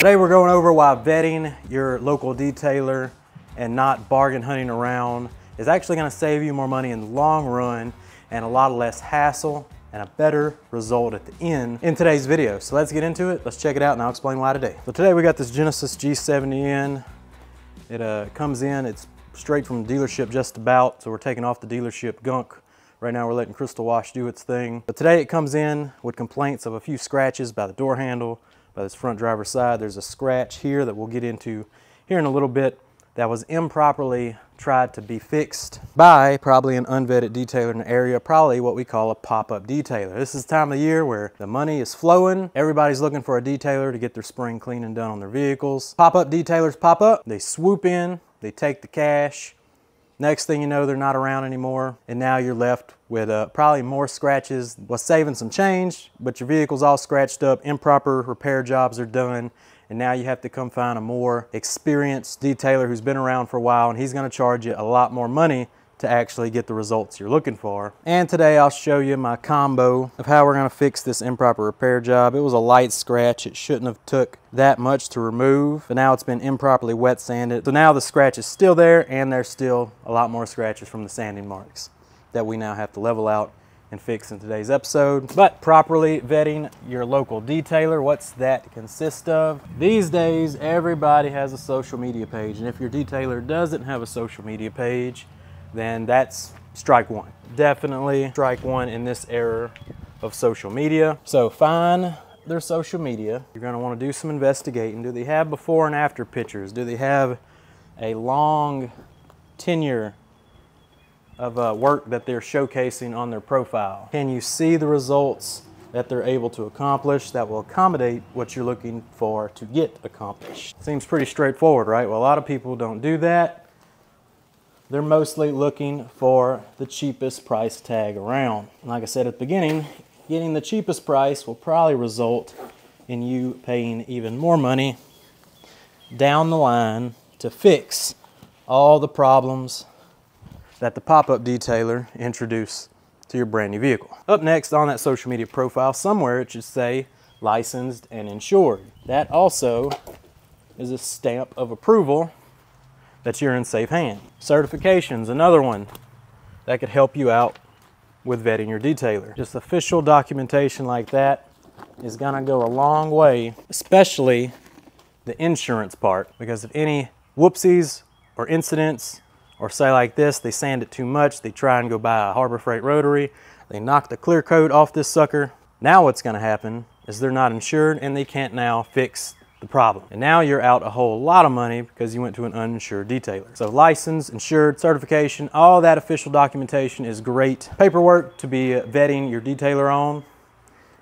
Today we're going over why vetting your local detailer and not bargain hunting around is actually going to save you more money in the long run and a lot less hassle and a better result at the end in today's video. So let's get into it. Let's check it out and I'll explain why today. So today we got this Genesis G70N. It comes in, it's straight from the dealership just about, so we're taking off the dealership gunk. Right now we're letting Crystal Wash do its thing. But today it comes in with complaints of a few scratches by the door handle, by this front driver's side. There's a scratch here that we'll get into here in a little bit that was improperly tried to be fixed by probably an unvetted detailer in the area, probably what we call a pop-up detailer. This is the time of the year where the money is flowing. Everybody's looking for a detailer to get their spring cleaning done on their vehicles. Pop-up detailers pop up, they swoop in, they take the cash. Next thing you know, they're not around anymore, and now you're left with probably more scratches. Was saving some change, but your vehicle's all scratched up, improper repair jobs are done, and now you have to come find a more experienced detailer who's been around for a while, and he's gonna charge you a lot more money to actually get the results you're looking for. And today I'll show you my combo of how we're gonna fix this improper repair job. It was a light scratch. It shouldn't have took that much to remove, but now it's been improperly wet sanded. So now the scratch is still there, and there's still a lot more scratches from the sanding marks that we now have to level out and fix in today's episode. But properly vetting your local detailer, what's that consist of? These days, everybody has a social media page, and if your detailer doesn't have a social media page, then that's strike one. Definitely strike one in this era of social media. So find their social media. You're gonna wanna do some investigating. Do they have before and after pictures? Do they have a long tenure of work that they're showcasing on their profile? Can you see the results that they're able to accomplish that will accommodate what you're looking for to get accomplished? Seems pretty straightforward, right? Well, a lot of people don't do that. They're mostly looking for the cheapest price tag around. Like I said at the beginning, getting the cheapest price will probably result in you paying even more money down the line to fix all the problems that the pop-up detailer introduced to your brand new vehicle. Up next on that social media profile, somewhere it should say licensed and insured. That also is a stamp of approval that you're in safe hands. Certification's another one that could help you out with vetting your detailer. Just official documentation like that is gonna go a long way, especially the insurance part, because if any whoopsies or incidents, or say like this, they sand it too much, they try and go buy a Harbor Freight rotary, they knock the clear coat off this sucker. Now what's gonna happen is they're not insured and they can't now fix the problem. And now you're out a whole lot of money because you went to an uninsured detailer. So license, insured, certification, all that official documentation is great paperwork to be vetting your detailer on.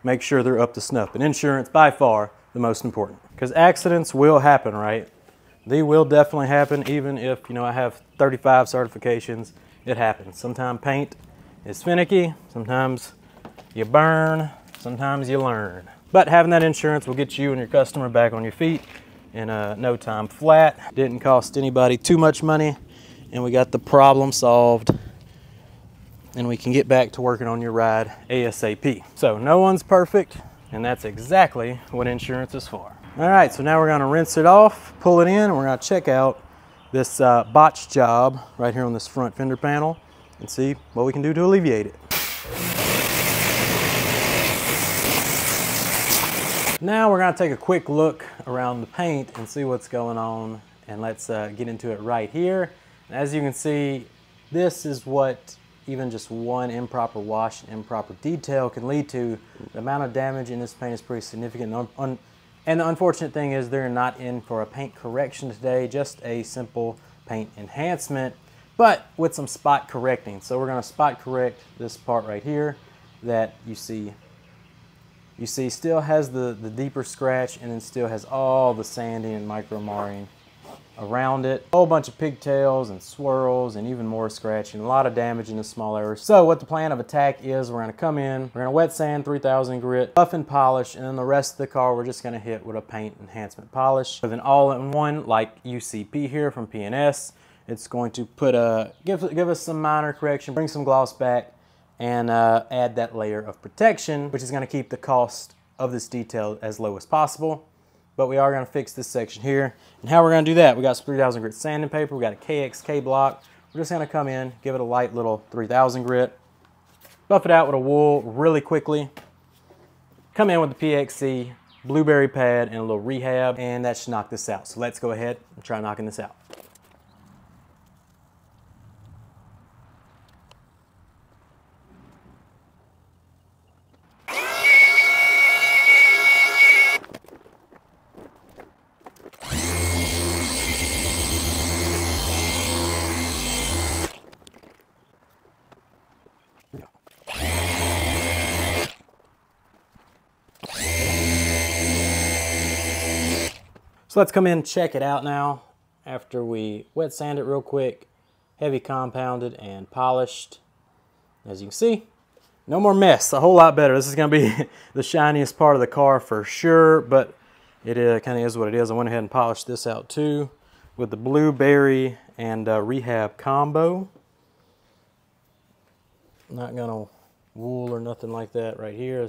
Make sure they're up to snuff. And insurance, by far, the most important. Because accidents will happen, right? They will definitely happen, even if, you know, I have 35 certifications, it happens. Sometimes paint is finicky, sometimes you burn, sometimes you learn. But having that insurance will get you and your customer back on your feet in no time flat. Didn't cost anybody too much money, and we got the problem solved, and we can get back to working on your ride ASAP. So no one's perfect, and that's exactly what insurance is for. All right, so now we're gonna rinse it off, pull it in, and we're gonna check out this botch job right here on this front fender panel and see what we can do to alleviate it. Now we're gonna take a quick look around the paint and see what's going on, and let's get into it right here. As you can see, this is what even just one improper wash and improper detail can lead to. The amount of damage in this paint is pretty significant. And the unfortunate thing is they're not in for a paint correction today, just a simple paint enhancement, but with some spot correcting. So we're gonna spot correct this part right here that you see still has the deeper scratch, and then still has all the sanding and micro marring around it. A whole bunch of pigtails and swirls and even more scratching, a lot of damage in the small areas. So what the plan of attack is, we're gonna come in, we're gonna wet sand 3000 grit, buff and polish, and then the rest of the car we're just gonna hit with a paint enhancement polish. With an all-in-one like UCP here from P&S, it's going to put give us some minor correction, bring some gloss back, and add that layer of protection, which is gonna keep the cost of this detail as low as possible. but we are gonna fix this section here. And how we're gonna do that, we got some 3000 grit sanding paper, we got a KXK block. We're just gonna come in, give it a light little 3000 grit, buff it out with a wool really quickly, come in with the PXC, blueberry pad, and a little rehab, and that should knock this out. So let's go ahead and try knocking this out. So let's come in and check it out now after we wet sand it real quick, heavy compounded and polished. As you can see, no more mess, a whole lot better. This is gonna be the shiniest part of the car for sure, but it kind of is what it is. I went ahead and polished this out too with the blueberry and rehab combo. Not gonna wool or nothing like that right here.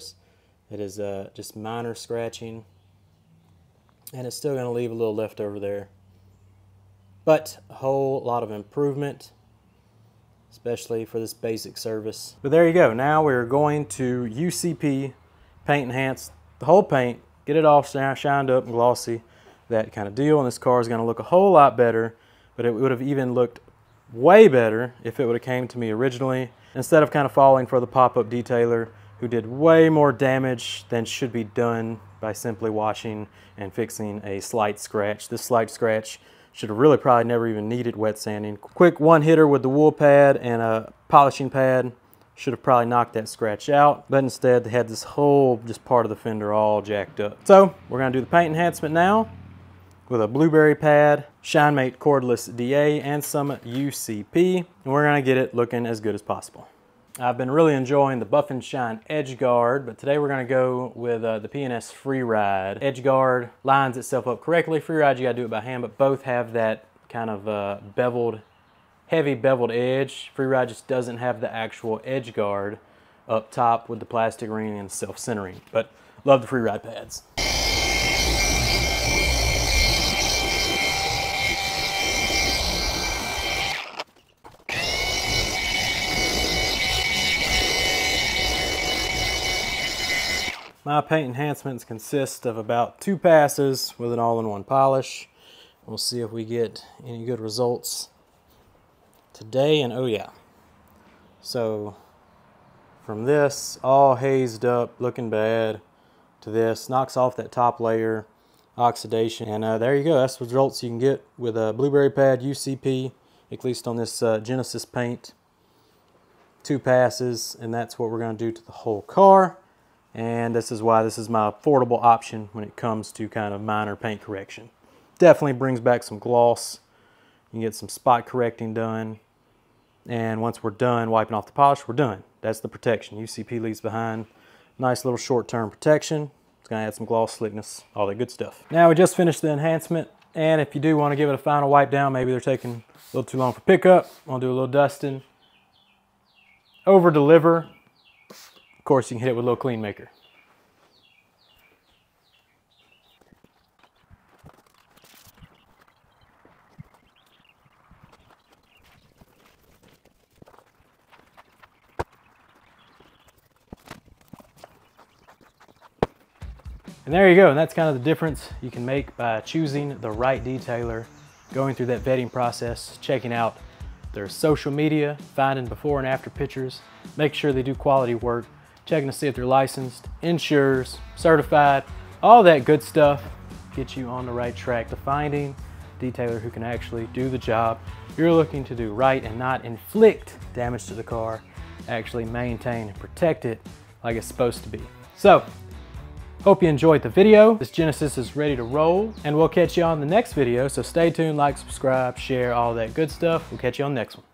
It is just minor scratching. And it's still going to leave a little left over there. But a whole lot of improvement, especially for this basic service. But there you go. Now we're going to UCP paint enhance the whole paint, get it all shined up and glossy, that kind of deal. And this car is going to look a whole lot better, but it would have even looked way better if it would have came to me originally, instead of kind of falling for the pop-up detailer who did way more damage than should be done by simply washing and fixing a slight scratch. This slight scratch should have really probably never even needed wet sanding. Quick one hitter with the wool pad and a polishing pad should have probably knocked that scratch out, but instead they had this whole just part of the fender all jacked up. So we're gonna do the paint enhancement now with a blueberry pad, ShineMate cordless DA, and some UCP, and we're gonna get it looking as good as possible. I've been really enjoying the Buff and Shine Edge Guard, but today we're going to go with the P&S Free Ride. Edge Guard lines itself up correctly. Free Ride, you got to do it by hand, but both have that kind of beveled, heavy beveled edge. Free Ride just doesn't have the actual edge guard up top with the plastic ring and self-centering, but love the Free Ride pads. My paint enhancements consist of about 2 passes with an all-in-one polish. We'll see if we get any good results today, and oh yeah. So from this, all hazed up, looking bad, to this, knocks off that top layer, oxidation, and there you go. That's the results you can get with a blueberry pad UCP, at least on this Genesis paint. 2 passes, and that's what we're going to do to the whole car. And this is why this is my affordable option when it comes to kind of minor paint correction. Definitely brings back some gloss. You can get some spot correcting done. And once we're done wiping off the polish, we're done. That's the protection. UCP leaves behind nice little short-term protection. It's going to add some gloss, slickness, all that good stuff. Now we just finished the enhancement. And if you do want to give it a final wipe down, maybe they're taking a little too long for pickup, I'll do a little dusting. Over deliver. Of course, you can hit it with a little clean maker. And there you go, and that's kind of the difference you can make by choosing the right detailer, going through that vetting process, checking out their social media, finding before and after pictures, make sure they do quality work, checking to see if they're licensed, insures, certified, all that good stuff. Get you on the right track to finding a detailer who can actually do the job you're looking to do right and not inflict damage to the car, actually maintain and protect it like it's supposed to be. So, hope you enjoyed the video. This Genesis is ready to roll, and we'll catch you on the next video, so stay tuned, like, subscribe, share, all that good stuff. We'll catch you on the next one.